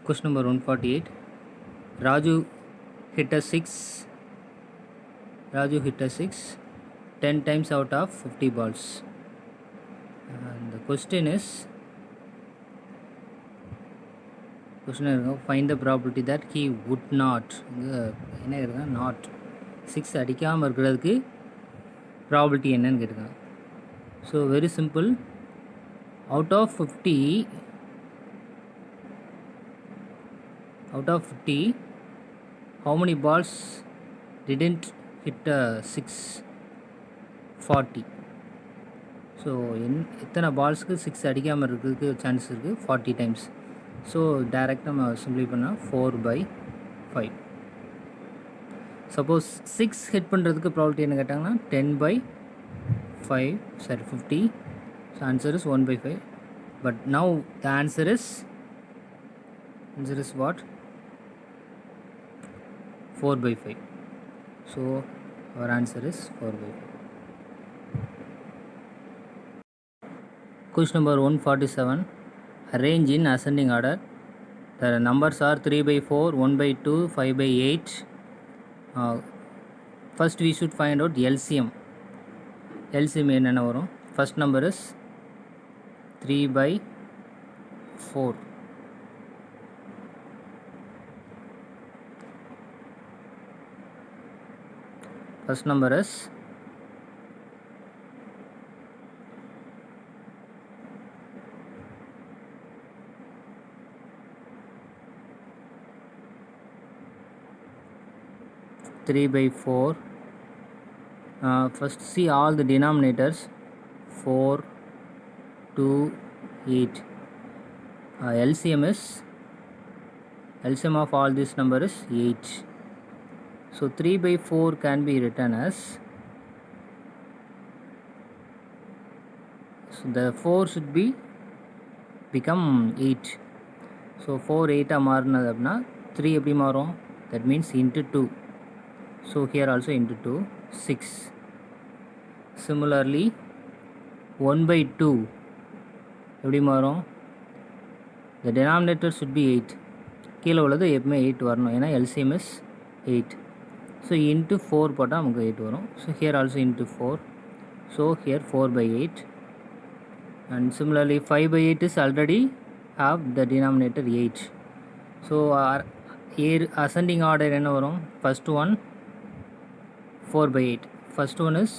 Question number 148. Raju hit a 6. Raju hit a 6 10 times out of 50 balls. And the question is find the probability that he would not not 6 அடிக்காமல் இருக்கிறதுக்கு probability என்னன்னு கேட்டிருக்காங்க. So very simple. out of 50 how many balls didn't hit 6? 40. So எத்தனை பால்ஸ்க்கு 6 அடிக்காமல் இருக்கிறதுக்கு chance இருக்குது? 40 times. So டைரெக்டாக நம்ம சிம்பிளை பண்ணால் 4/5. சப்போஸ் 6 ஹிட் பண்ணுறதுக்கு ப்ராபபிலிட்டி என்ன கேட்டாங்கன்னா 50. So answer is 1/5. But now the answer is what? 4/5. So our answer is 4/5. Question number 147. Arrange in ascending order. The numbers are 3/4, 1/2, 5/8. First we should find out LCM. LCM என்னென்ன வரும்? First number is 3/4. First number is 3/4. First see all the denominators. 4, 2, 8. LCM of all this number is 8. So 3/4 can be written as, so the 4 should become 8. So 4 8 மாறினது அப்படின்னா 3 எப்படி மாறும்? That means into 2. So here also into 2, 6. Similarly 1/2 எப்படி மாறும்? The denominator should be 8. கீழே உள்ளது எப்பவுமே 8 வரணும், ஏன்னா LCM is 8. So into 4 போட்டால் நமக்கு 8 வரும். So here also into 4. So here 4/8. And similarly 5/8 is already have the denominator 8. So our ascending order என்ன வரும்? First one 4/8. First one is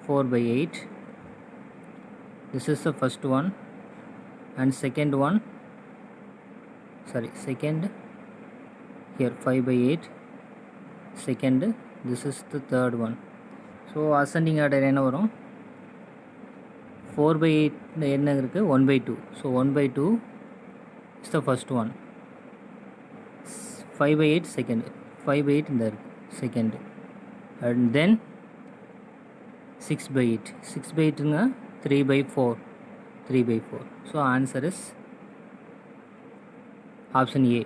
4/8. This is the first one. And second here 5/8. Second, this is the third one. So ascending order என்ன வரும்? 4/8 என்ன இருக்கு? 1/2. So 1/2 is the first one. 5/8 second. 5/8 இந்த இருக்கு second. And then 6/8. 6/8 ங்க 3/4. 3/4. So answer is option A.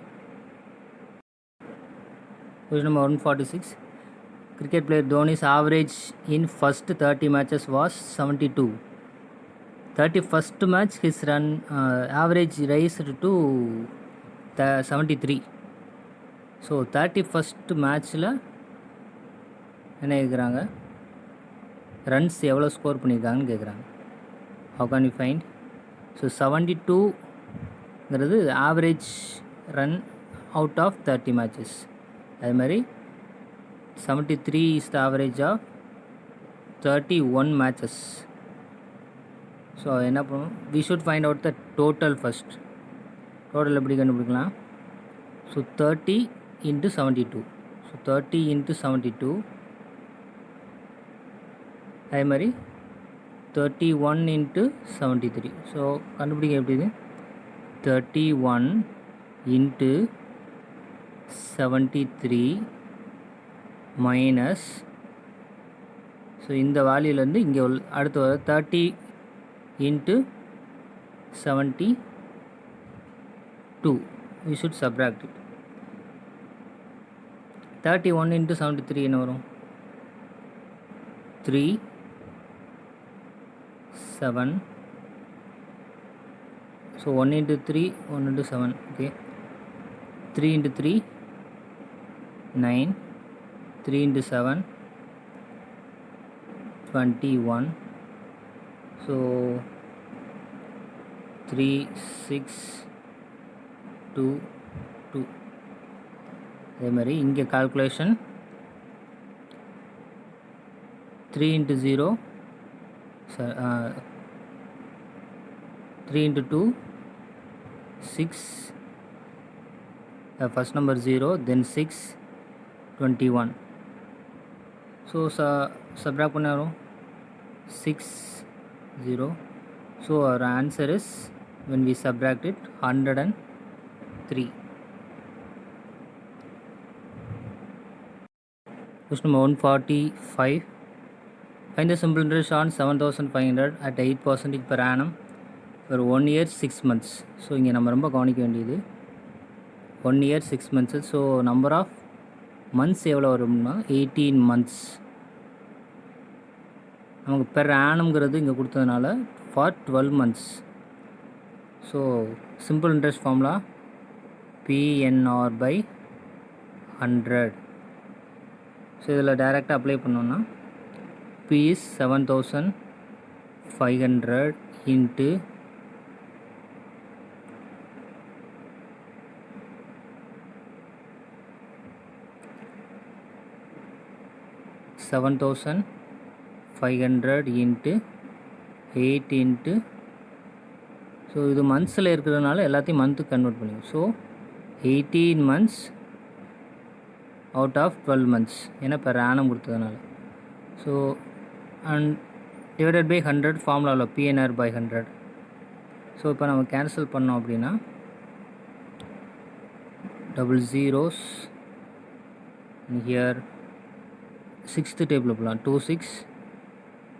Question number 146. Cricket player Dhoni's average in first 30 matches was 72. 31st match his run average raised to 73. So 31st matchல என்ன கேட்குறாங்க? Runs எவ்வளோ score பண்ணியிருக்காங்கன்னு கேட்குறாங்க. How can we find? So 72ங்கிறது average run out of 30 matches. அது மாதிரி 73 is the average of 31 matches. So என்ன பண்ணும்? we should find out the total first. total எப்படி கண்டுபிடிக்கலாம்? So 30 into 72. So 30 into 72. அதே மாதிரி 31 into 73. ஸோ கண்டுபிடிக்க எப்படி இது? 31 into 73 மைனஸ், ஸோ இந்த வேல்யூலேருந்து இங்கே அடுத்து வர 30 into 72. we should subtract it. 31 into 73 என்ன வரும்? 3 7. So 1 into 3, 1 into 7. Okay. 3 into 3 9, 3 into 7 21, so 3 6 2 2. அதே மாதிரி இங்கே calculation 3 into 0 3 into 2 6, first number 0, then 6 21, so subtract பண்ண வரும் 6 0, so our answer is, when we subtract it, 103. Question number 145. Find the simple interest on 7,500 at 8% per annum for 1 year 6 months. So இங்கே நம்ம ரொம்ப கவனிக்க வேண்டியது 1 year 6 months. So number of months எவ்வளோ வரும்னா 18 months. நமக்கு பெர் ஆனம்ங்கிறது இங்கே கொடுத்ததுனால for 12 months. So simple interest formula PNR by 100. So இதில் டைரெக்டாக அப்ளை பண்ணோன்னா P is 7,500 into 7,500 into 8 into, so இது மந்த்ஸில் இருக்கிறதுனால எல்லாத்தையும் மந்த்துக்கு கன்வெர்ட் பண்ணுங்க. So 18 months out of 12 months, ஏன்னா பெர் ஆனம் கொடுத்ததுனால. ஸோ அண்ட் டிவைடட் பை 100 ஃபார்முலாவில் PNR by 100. ஸோ இப்போ நம்ம கேன்சல் பண்ணோம் அப்படின்னா double zeros here, sixth table போகலாம் 2 6,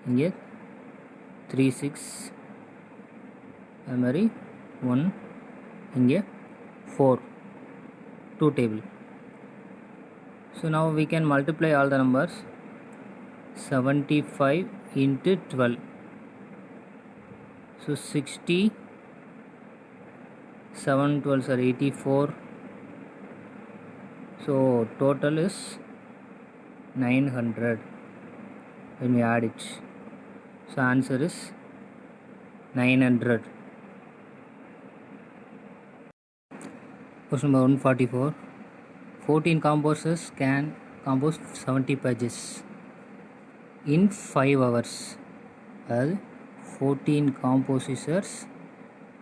இங்கே 3 6, அது மாதிரி 1, இங்கே 4, 2 table. So now we can multiply all the numbers. 75 into 12, so 60, 7 12s are 84, so total is 900 when we add it. So answer is 900. Question number 144. 14 composers can compose 70 pages in 5 hours. Well, 14 composers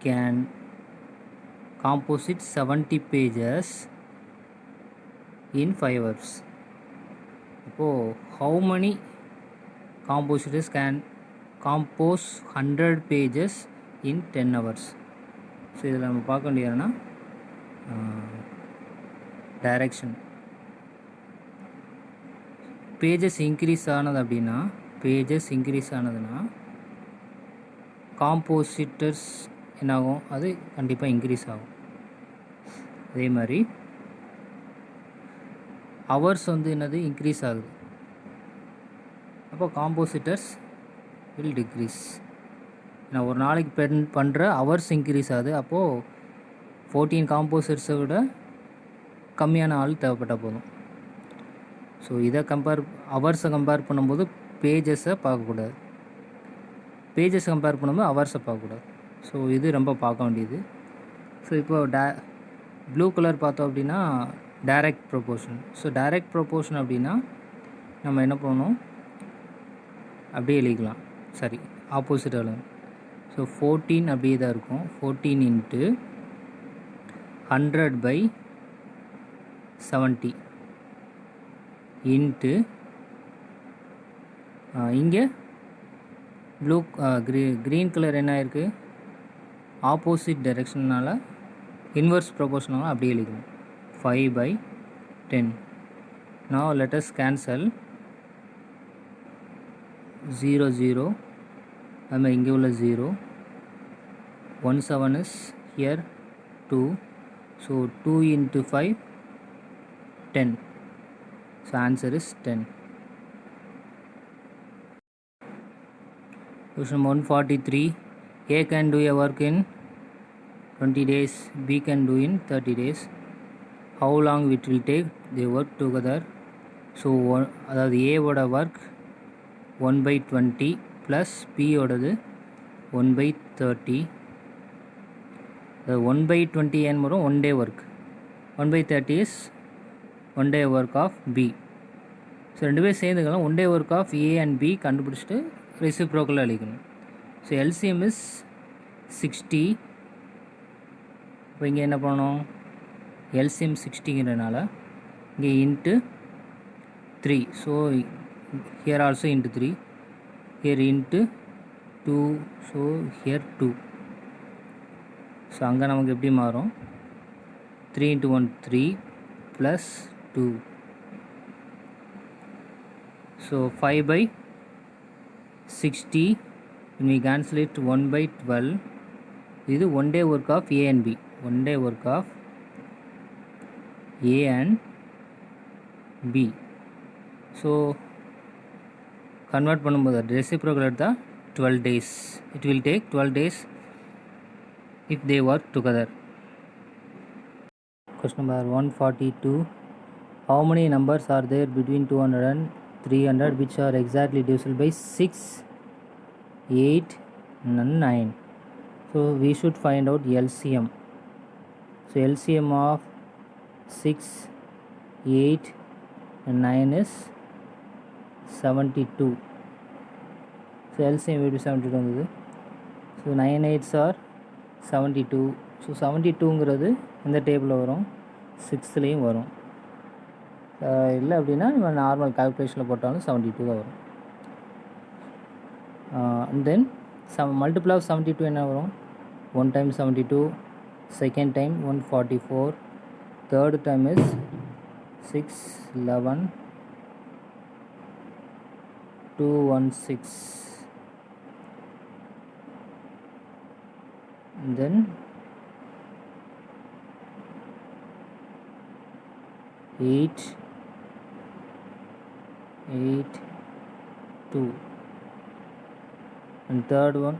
can composite 70 pages in 5 hours. So, how many compositors can compose 100 pages in 10 hours? So, இதில் நம்ம பார்க்க வேண்டியதுன்னா direction. Pages increase ஆனது அப்படின்னா, pages increase ஆனதுன்னா காம்போசிட்டர்ஸ் என்னாகும், அது கண்டிப்பாக increase ஆகும். அதே மாதிரி ஹவர்ஸ் வந்து என்னது இன்க்ரீஸ் ஆகுது, அப்போ காம்போசிட்டர்ஸ் வில் டிக்ரீஸ். ஏன்னா ஒரு நாளைக்கு பண்ணுற ஹவர்ஸ் இன்க்ரீஸ் ஆகுது, அப்போது 14 காம்போசர்ஸை விட கம்மியான ஆள் தேவைப்பட்டால் போதும். ஸோ இதை ஹவர்ஸை கம்பேர் பண்ணும்போது பேஜஸை பார்க்கக்கூடாது, பேஜஸ் கம்பேர் பண்ணும்போது ஹவர்ஸை பார்க்கக்கூடாது. ஸோ இது ரொம்ப பார்க்க வேண்டியது. ஸோ இப்போ ப்ளூ கலர் பார்த்தோம் அப்படின்னா direct proportion. So direct proportion அப்படின்னா நம்ம என்ன பண்ணணும், அப்படியே எழுதிக்கலாம், சரி ஆப்போசிட் எழுதணும். ஸோ 14 அப்படியே தான் இருக்கும், 14 into 100 by 70 into இங்கே ப்ளூ க்ரீன் கலர் என்ன இருக்குது, ஆப்போசிட் டைரெக்ஷனால் இன்வர்ஸ் ப்ரொபோர்ஷனால் அப்படியே எழுதிக்கணும், 5 by 10. Now let us cancel 0 0, அதுமாதிரி இங்கே உள்ள 0, 1 7 is here 2, so 2 into 5 10, so answer is 10. Question 143. A can do a work in 20 days, B can do in 30 days. how long it will take they work together. So அதாவது ஏவோட work 1/20 plus பியோடது 1/30. 1/20 ஏன் வரும் 1 day work, 1/30 is 1 day work of B. So ரெண்டு பேர் சேர்ந்துக்கலாம் 1 day work of A and B கண்டுபிடிச்சிட்டு ரெசிப்ரோக்கலாக அழிக்கணும். So LCM is 60. இப்போ இங்கே என்ன பண்ணணும், எல்சிஎம் 60ங்கிறதுனால இங்கே into 3. So here also into 3, here into 2, so here 2. So அங்கே நமக்கு எப்படி மாறும், 3 × 1 3 plus 2. So 5/60 when we cancel it 1/12. இது 1 day work of A and B, 1 day work of A and B. So convert பண்ணும்போது reciprocal எடுத்தால் 12 days. It will take 12 days if they work together. Question number 142. How many numbers are there between 200 and 300 which are exactly divisible by 6, 8 and 9? So we should find out LCM. So LCM of 6, 8 and 9 is 72. So LCM will be 72 வந்தது. So 9 8s are 72. So 72ங்கிறது இந்த டேபிளில் வரும், 6லேயும் வரும். இல்லை அப்படின்னா நம்ம normal கால்குலேஷனில் போட்டாலும் 72 தான் வரும். அண்ட் தென் மல்டிபிள் ஆஃப் 72 என்ன வரும், 1 time 72, second time 144, third time is 6 11 216, and then 8 8 2, and third one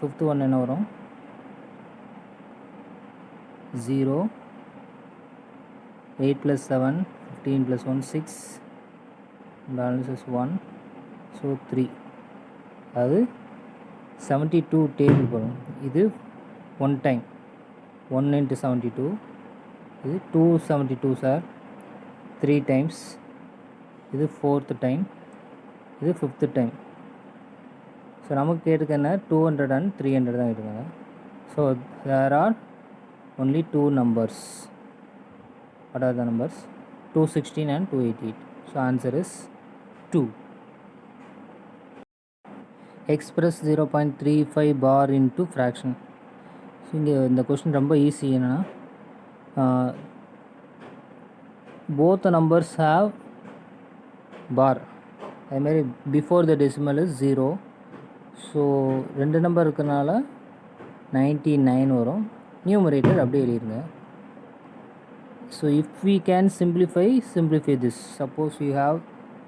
fifth one என்ன வரும், 0 8 plus 7 15 plus 1 6, balance is 1, so 3. அது 72 டேபிள் வரும். இது 1 time 1 × 72, இது 272 சார் 3 times, இது 4th time, இது 5th time. ஸோ நமக்கு கேட்டுக்க என்ன 200 and 300 தான் கேட்டுக்காங்க. So there are only 2 numbers. What are the numbers? 216 and 288. So answer is 2. Express 0.35 bar into fraction. So இங்கே இந்த கொஸ்டின் ரொம்ப ஈஸி. என்னென்னா both the numbers have bar. அதுமாரி before the decimal is 0. So ரெண்டு number இருக்கிறனால 99 வரும். Numerator அப்படியே எழுதிருங்க. So if we can simplify this. Suppose you have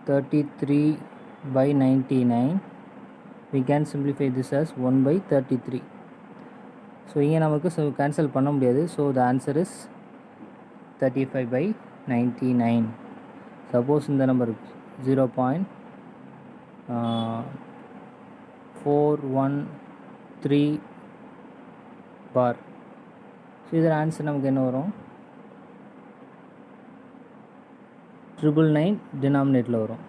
33/99. we can simplify this as 1/33. So இங்கே நமக்கு கேன்சல் பண்ண முடியாது. So the answer is 35/99. Suppose இந்த நம்பர் 0.413 பார். ஸோ இதில் ஆன்சர் நமக்கு என்ன வரும், 999 டினாமினேட்டில் வரும்.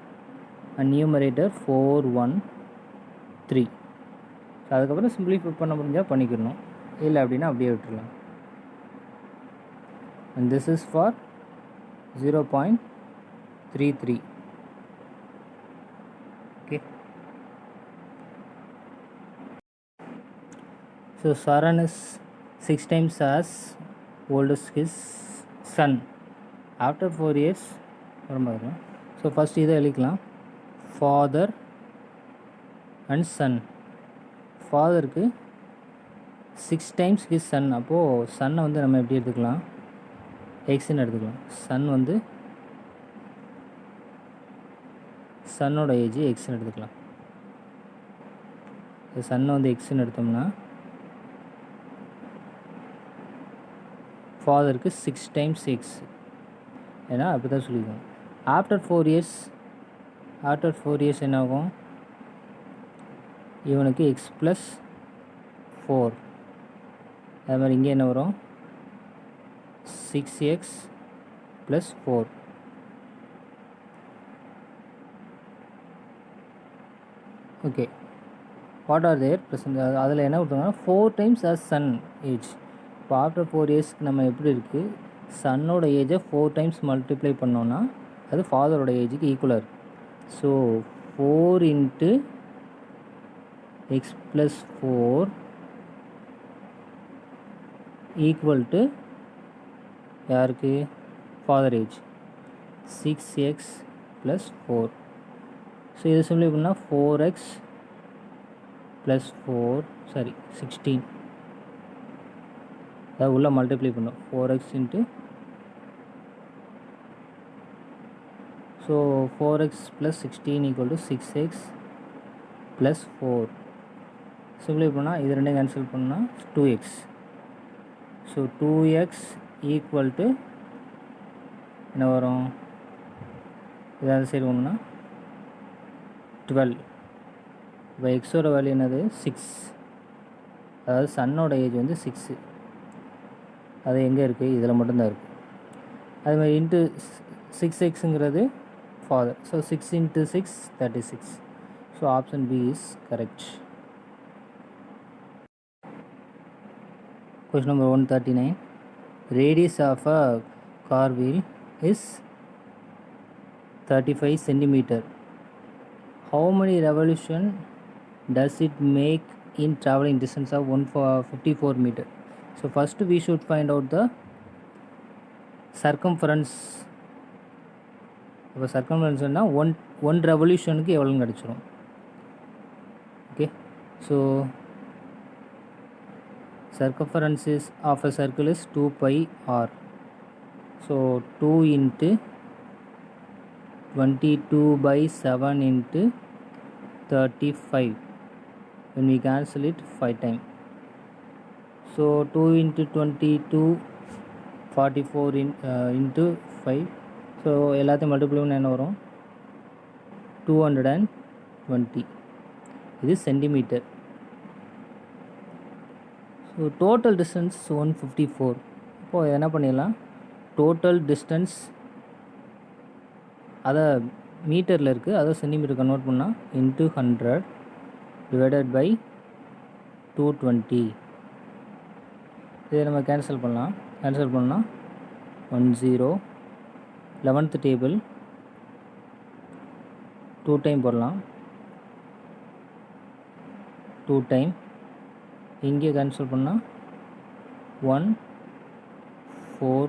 And numerator 413. ஸோ அதுக்கப்புறம் சிம்பிளிஃபை பண்ண முடிஞ்சால் பண்ணிக்கணும், இல்லை அப்படின்னா அப்படியே விட்டுடலாம். And this is for 0.33. okay. So Saran is 6 times as old as his son. After 4 years so first இதை எழுதிக்கலாம், ஃபாதர் அண்ட் சன். ஃபாதருக்கு 6 times his son. அப்போது சன்னை வந்து நம்ம எப்படி எடுத்துக்கலாம், எக்ஸ்ன்னு எடுத்துக்கலாம். சன் வந்து சன்னோட ஏஜ் எக்ஸ்ன்னு எடுத்துக்கலாம். சன்னை வந்து எக்ஸ்ன்னு எடுத்தோம்னா ஃபாதருக்கு 6 times x. ஏன்னா அப்படி தான் சொல்லியிருக்கோம். ஆஃப்டர் 4 இயர்ஸ் என்ன ஆகும், இவனுக்கு எக்ஸ் ப்ளஸ் 4. அது மாதிரி இங்கே என்ன வரும், 6x + 4. Okay, what are there present, அதில் என்ன கொடுத்தாங்கன்னா 4 times as சன் ஏஜ். இப்போ ஆஃப்டர் 4 இயர்ஸ்க்கு நம்ம எப்படி இருக்குது, சன்னோட ஏஜை 4 times மல்டிப்ளை பண்ணோன்னா அது ஃபாதரோட ஏஜுக்கு ஈக்குவலாக இருக்குது. ஸோ 4 × x + 4 = யாருக்கு, ஃபாதர் ஏஜ் 6x + 4. ஸோ இதை சிம்பிளை பண்ணால் 4x + 4 16. அதாவது உள்ள மல்டிப்ளை பண்ணோம் 4x × ஸோ 4x + 16 = 6x + 4. சிம்பிளை பண்ணால் இது ரெண்டையும் கேன்சல் பண்ணால் 2x. ஸோ 2x = என்ன வரும், இதாவது சரி ஒன்றுனா 12. இப்போ எக்ஸோட வேல்யூ என்னது, 6. அதாவது சன்னோட ஏஜ் வந்து 6. அது எங்கே இருக்குது, இதில் மட்டும்தான் இருக்குது. அதுமாதிரி இன்ட்டு 6xங்கிறது father. So 6 × 6 36. So option B is correct. Question number 139. Radius of a car wheel is 35 centimeter. How many revolution does it make in traveling distance of 154 meter? So first we should find out the circumference. இப்போ சர்க்கம்ஃபரன்ஸ்னா one ரெவல்யூஷனுக்கு எவ்வளோன்னு கிடச்சிரும். Okay, so circumference of a circle is 2 pi r. So 2 × 22/7 × 35. When we cancel it 5 times. So 2 × 22 44 into 5. So எல்லாத்தையும் multiply பண்ண என்ன வரும், 220. இது centimetre. So total distance 154. இப்போது என்ன பண்ணிடலாம், டோட்டல் டிஸ்டன்ஸ் அதை மீட்டரில் இருக்குது, அதை சென்டிமீட்டர் கன்வெர்ட் பண்ணால் × 100 / 220. இதை நம்ம கேன்சல் பண்ணலாம். கேன்சல் பண்ணால் 10. 11th டேபிள் 2 டைம் போடலாம். 2 டைம் இங்கே கேன்சல் பண்ணால் 1 4.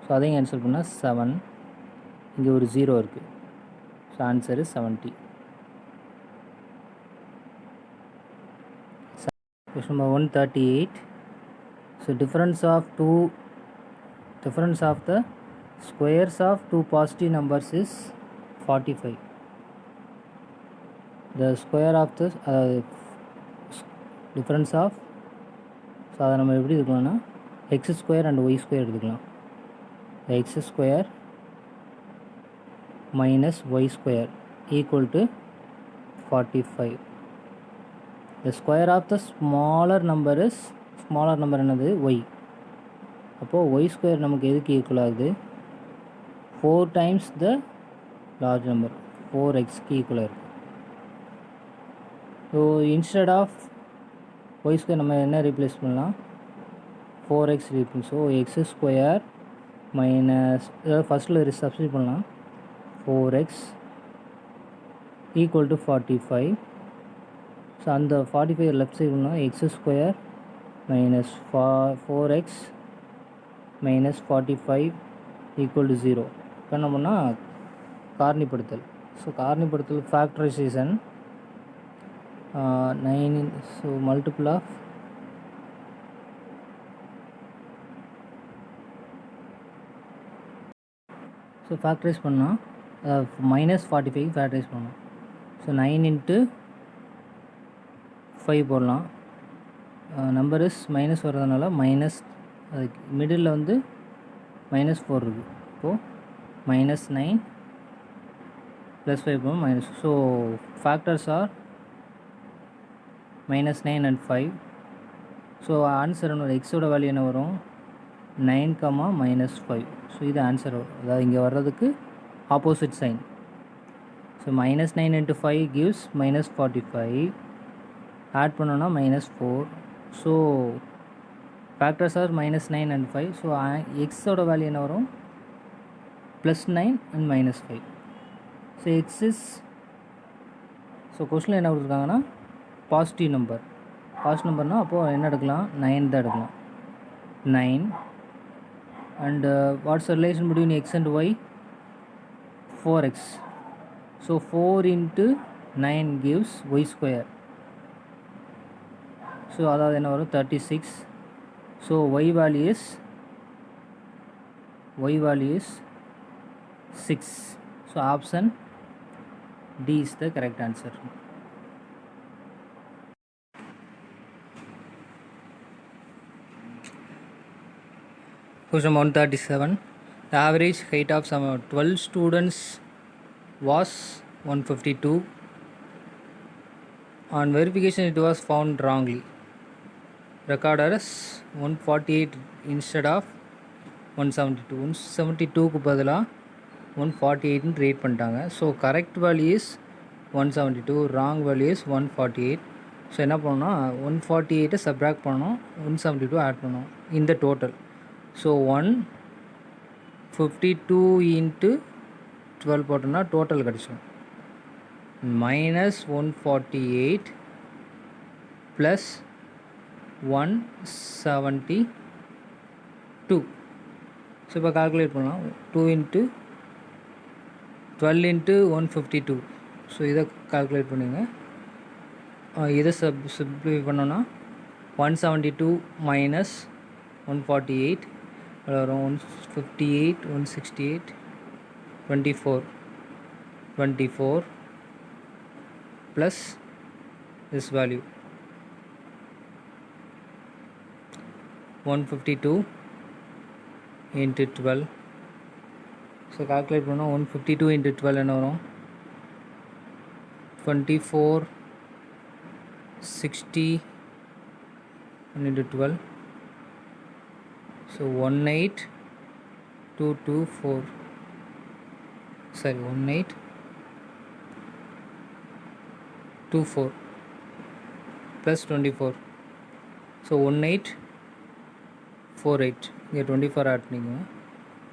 ஸோ அதையும் கேன்சல் பண்ணால் 7. இங்கே ஒரு 0 இருக்குது. So answer is 70. Question number 138. So difference of the squares of two positive numbers is 45. The square of the difference of, so அதை நம்ம எப்படி எடுக்கலாம்னா x² and y² எடுத்துக்கலாம். x² - y² = 45. The square of the smaller number என்னது, y. அப்போது y² நமக்கு எதுக்கு equal ஆகுது, 4 times the large number 4xக்கு ஈக்குவலாக இருக்குது. ஸோ இன்ஸ்டெட் ஆஃப் y² நம்ம என்ன ரீப்ளேஸ் பண்ணலாம், 4x ரீப்ளேஸ். ஸோ x² - ஃபஸ்ட்டில் சப்ஸ்டியூட் பண்ணலாம், 4x = 45. ஸோ அந்த 45 லெஃப்ட் சைடு பண்ணால் x² - 4x - 45 = 0. என்ன பண்ணால் காரணிப்படுத்தல். ஸோ காரணிப்படுத்தல் factorization 9. So multiple of so factorize பண்ணால் -45 ஃபேக்டரைஸ் பண்ணலாம். ஸோ 9 × 5 போடலாம். நம்பர் இஸ் மைனஸ் வர்றதுனால மைனஸ், அதுக்கு மிடில் வந்து -4 இருக்குது. இப்போது minus 9 plus 5 minus. So factors are minus 9 and 5. So answer x ஓட வேல்யூ என்ன வரும் 9, minus 5. ஸோ இது ஆன்சர் வரும். அதாவது இங்கே வர்றதுக்கு opposite sign. So minus 9 into 5 gives minus 45. Add பண்ணோன்னா minus 4. So factors are minus 9 and 5. So எக்ஸோட வேல்யூ என்ன வரும் plus 9 and minus 5. So x is so கொஸ்டினில் என்ன கொடுத்துருக்காங்கன்னா பாசிட்டிவ் நம்பர். பாசிட்டிவ் நம்பர்னால் அப்போது என்ன எடுக்கலாம் 9 தான் எடுக்கலாம். 9 and what's the relation between x and y 4x. So 4 into 9 gives y square. So அதாவது என்ன வரும் 36. So y value is 6. So option D is the correct answer. Question 137. The average height of some 12 students was 152. On verification, it was found wrongly. Recorded as 148 instead of 172. 172க்கு பதிலாக 148 rate பண்ணிட்டாங்க. So correct value is 172, wrong value is 148. So என்ன பண்ணணும்னா 148 subtract பண்ணணும், 172 add பண்ணணும் இந்த total. So 152 into 12 போட்டோம்னா total கிடச்சிடும். minus 148 plus 172. So இப்போ கால்குலேட் பண்ணலாம். 2 into 12 into 152. ஸோ இதை கால்குலேட் பண்ணுங்க. இதை சிம்பிளிஃபை பண்ணோன்னா 172 minus 148 வரும் 158, 168, 24 plus this value 152 into 12. So calculate பண்ணோம் 152 into 12 என்ன வரும் 24, 60 into 12. So 18224. Sorry, 1824 plus 24. So 1848. இங்கே 24 ஆட் பண்ணிக்கோங்க.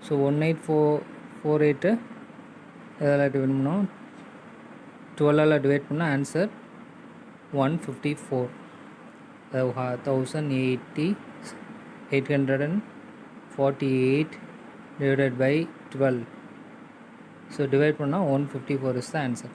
ஸோ 18448 எதால் டிவைட் பண்ணோம் 12ஆல் டிவைட் பண்ணால் answer 154. 848 divided by 12. So divide பண்ணால் 154 is the answer.